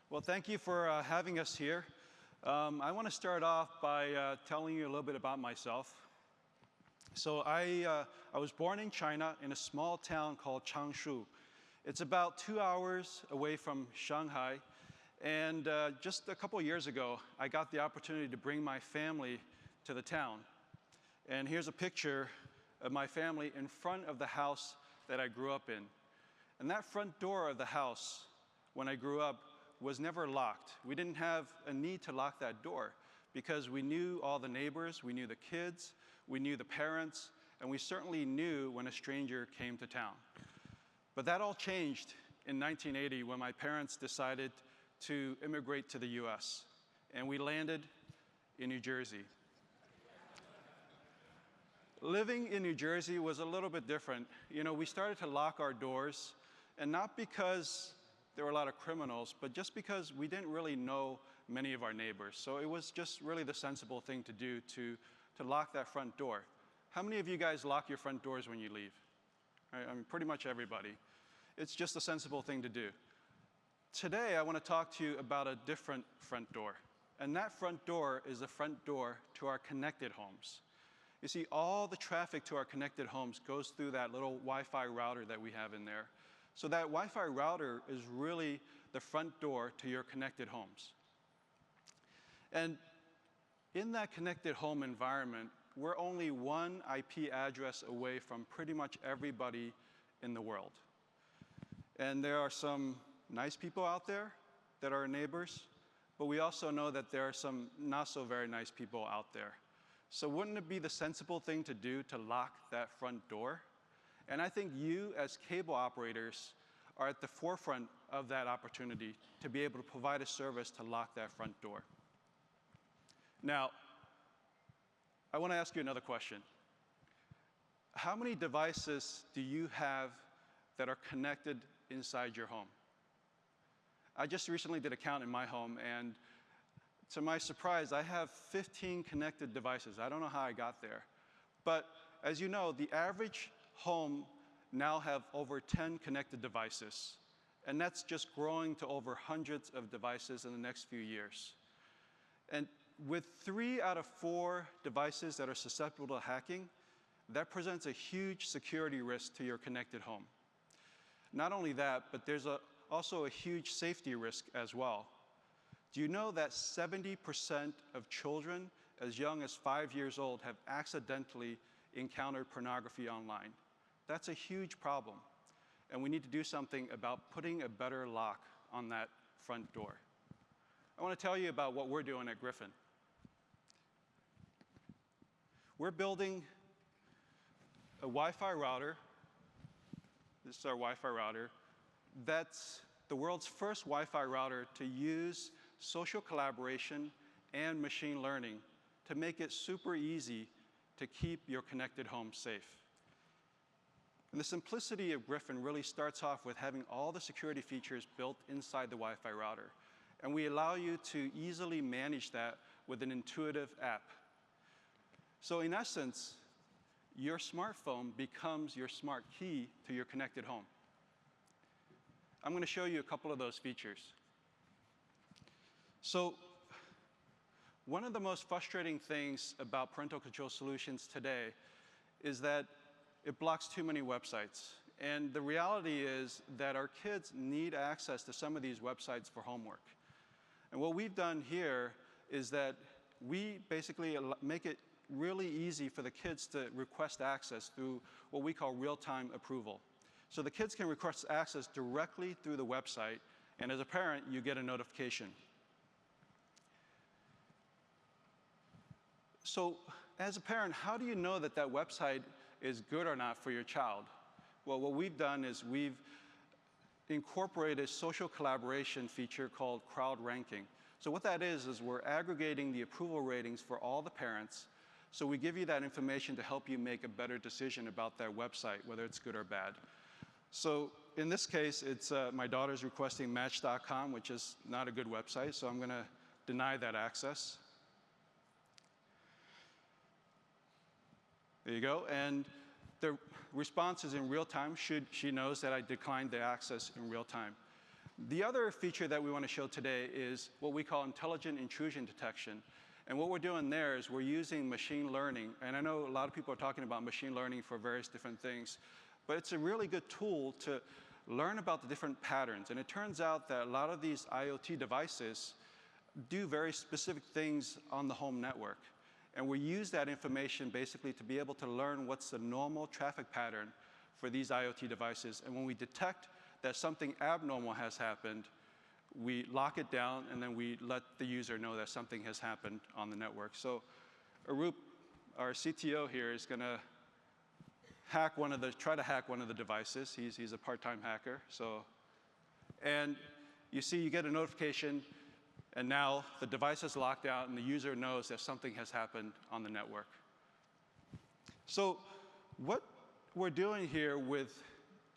Well, thank you for having us here. I want to start off by telling you a little bit about myself. So I was born in China in a small town called Changshu. It's about 2 hours away from Shanghai. And just a couple years ago, I got the opportunity to bring my family to the town. And here's a picture of my family in front of the house that I grew up in. And that front door of the house, when I grew up, was never locked. We didn't have a need to lock that door because we knew all the neighbors, we knew the kids, we knew the parents, and we certainly knew when a stranger came to town. But that all changed in 1980 when my parents decided to immigrate to the US, and we landed in New Jersey. Living in New Jersey was a little bit different. You know, we started to lock our doors, and not because there were a lot of criminals, but just because we didn't really know many of our neighbors. So it was just really the sensible thing to do to lock that front door. How many of you guys lock your front doors when you leave? I mean, pretty much everybody. It's just a sensible thing to do. Today, I want to talk to you about a different front door. And that front door is the front door to our connected homes. You see, all the traffic to our connected homes goes through that little Wi-Fi router that we have in there. So that Wi-Fi router is really the front door to your connected homes. And in that connected home environment, we're only one IP address away from pretty much everybody in the world. And there are some nice people out there that are neighbors, but we also know that there are some not so very nice people out there. So wouldn't it be the sensible thing to do to lock that front door? And I think you, as cable operators, are at the forefront of that opportunity to be able to provide a service to lock that front door. Now, I want to ask you another question. How many devices do you have that are connected inside your home? I just recently did a count in my home, and to my surprise, I have 15 connected devices. I don't know how I got there. But as you know, the average home now have over 10 connected devices. And that's just growing to over hundreds of devices in the next few years. And with 3 out of 4 devices that are susceptible to hacking, that presents a huge security risk to your connected home. Not only that, but there's also a huge safety risk as well. Do you know that 70% of children as young as 5 years old have accidentally encountered pornography online? That's a huge problem, and we need to do something about putting a better lock on that front door. I want to tell you about what we're doing at Griffin. We're building a Wi-Fi router. This is our Wi-Fi router. That's the world's first Wi-Fi router to use social collaboration and machine learning to make it super easy to keep your connected home safe. And the simplicity of Griffin really starts off with having all the security features built inside the Wi-Fi router. And we allow you to easily manage that with an intuitive app. So in essence, your smartphone becomes your smart key to your connected home. I'm going to show you a couple of those features. So one of the most frustrating things about parental control solutions today is that it blocks too many websites. And the reality is that our kids need access to some of these websites for homework. And what we've done here is that we basically make it really easy for the kids to request access through what we call real-time approval. So the kids can request access directly through the website, and as a parent, you get a notification. So as a parent, how do you know that that website is good or not for your child? Well, what we've done is we've incorporated a social collaboration feature called crowd ranking. So what that is we're aggregating the approval ratings for all the parents. So we give you that information to help you make a better decision about that website, whether it's good or bad. So in this case, it's my daughter's requesting Match.com, which is not a good website, so I'm going to deny that access. There you go. And the response is in real time. She knows that I declined the access in real time. The other feature that we want to show today is what we call intelligent intrusion detection. And what we're doing there is we're using machine learning. And I know a lot of people are talking about machine learning for various different things. But it's a really good tool to learn about the different patterns. And it turns out that a lot of these IoT devices do very specific things on the home network. And we use that information basically to be able to learn what's the normal traffic pattern for these IoT devices. And when we detect that something abnormal has happened, we lock it down, and then we let the user know that something has happened on the network. So Arup, our CTO here, is going to try to hack one of the devices. He's a part-time hacker. And you see, you get a notification, and now the device is locked out, and the user knows that something has happened on the network. So what we're doing here with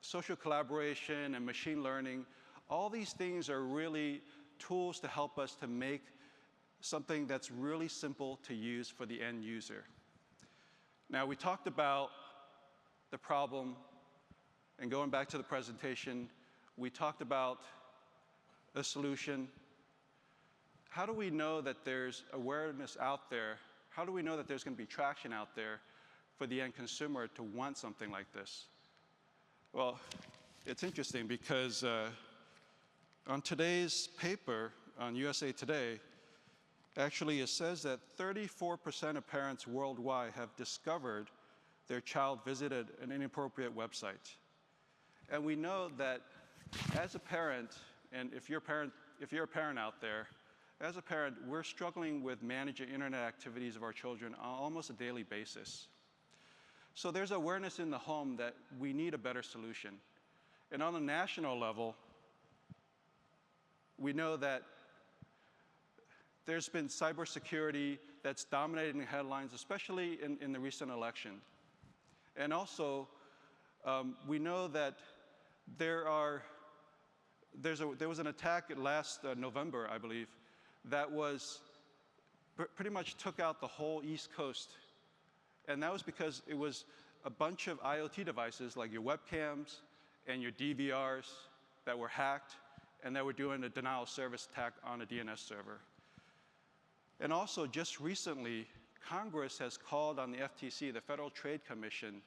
social collaboration and machine learning, all these things are really tools to help us to make something that's really simple to use for the end user. Now, we talked about the problem, and going back to the presentation, we talked about a solution. How do we know that there's awareness out there? How do we know that there's going to be traction out there for the end consumer to want something like this? Well, it's interesting because on today's paper on USA Today, actually it says that 34% of parents worldwide have discovered their child visited an inappropriate website. And we know that as a parent, and if you're a parent out there, as a parent, we're struggling with managing internet activities of our children on almost a daily basis. So there's awareness in the home that we need a better solution. And on a national level, we know that there's been cybersecurity that's dominating the headlines, especially in the recent election. And also, we know that there was an attack last November, I believe, that pretty much took out the whole East Coast. And that was because it was a bunch of IoT devices like your webcams and your DVRs that were hacked, and that were doing a denial of service attack on a DNS server. And also, just recently, Congress has called on the FTC, the Federal Trade Commission,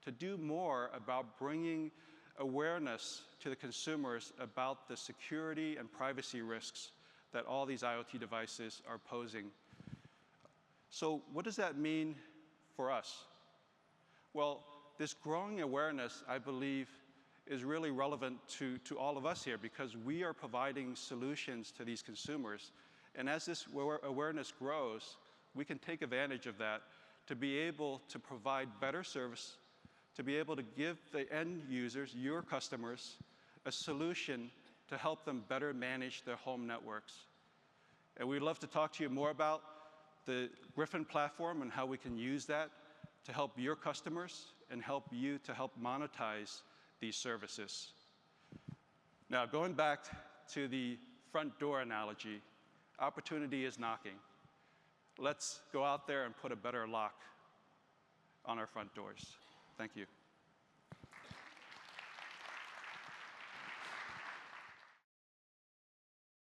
to do more about bringing awareness to the consumers about the security and privacy risks that all these IoT devices are posing. So what does that mean for us? Well, this growing awareness, I believe, is really relevant to all of us here, because we are providing solutions to these consumers. And as this awareness grows, we can take advantage of that to be able to provide better service, to be able to give the end users, your customers, a solution to help them better manage their home networks. And we'd love to talk to you more about the Griffin platform and how we can use that to help your customers and help you to help monetize these services. Now, going back to the front door analogy, opportunity is knocking. Let's go out there and put a better lock on our front doors. Thank you.